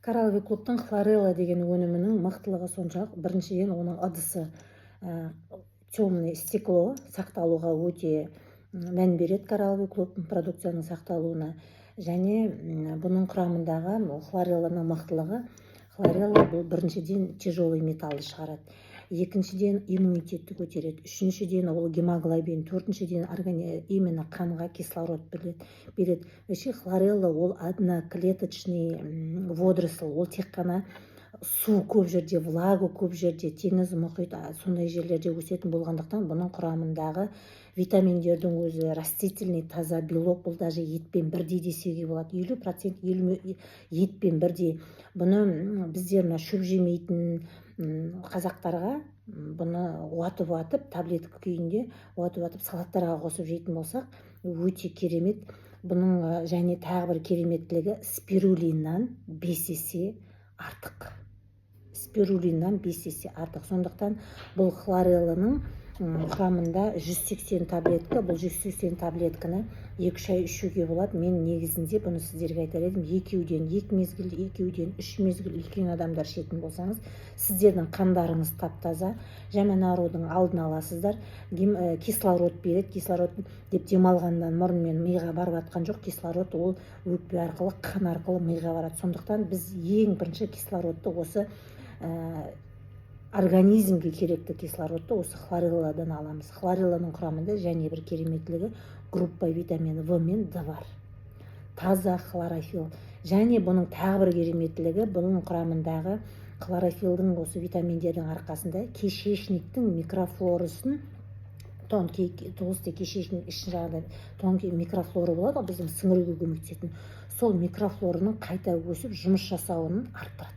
Коралловый клубтың хлорелла деген өнімінің мықтылығы соншалық. Біріншіден оның ыдысы темный стекло сақталуға өте мән береді коралловый клуб продукцияның сақталуына. Және бұның құрамындағы хлорелланың мықтылығы. Хлорелла бұл біріншіден тяжелый металлды шығарады. Екіншіден иммунитетті көтереді. Үшіншіден ол гемоглобин. Төртіншіден именно қанға кислород береді. Вообще хлорелла ол одноклеточный водоросль. Ол тек қана су көп жерде, влагу көп жерде, теңіз, мұхит, сондай жерлерде өсетін болғандықтан бұның құрамындағы витаминдердің өзі растительный таза белок. Бұл даже етпен бірдей десеге болады. 50% етпен бірдей. Бұны біздер шөп жемейтін қазақтарға бұны уатып, таблетка күйінде уатып, салаттарға қосып жейтін болсақ, өте керемет. Бұның және тағы бір кереметтілігі спирулиннан 5 есе артық. Спирулиннан 5 есе артық. Сондықтан бұл хлорелланың құрамында 180 таблетка. Бұл 180 таблетканы 2 ай ішуге болады. Мен негізінде бұны сіздерге айтар едім. 2-ден 2 мезгіл, 2-ден 3 мезгіл үлкен адамдар ішетін болсаңыз, сіздердің қандарыңыз тап-таза, жаман аурудың алдын аласыздар. Кислород береді. Кислород деп демалғаннан мұрынмен миға барып атқан жоқ. Кислород ол өкпе арқылы, қан арқылы миға барады. Сондықтан біз ең бірінші кислородты осы организмге керекті кислородты осы хлорелладан аламыз. Хлорелланың құрамында және бір кереметтілігі группа витамины В мен Д бар. Таза хлорофилл. Және бұның тағы бір кереметтілігі, бұның құрамындағы хлорофиллдің осы витаминдердің арқасында кишечниктің микрофлорасын, толысты кишечник ішін жағында тонкий микрофлора болады, біздің сіңіруге көмектесетін. Сол микрофлораның қайта өсіп жұмыс жасауын арттырады.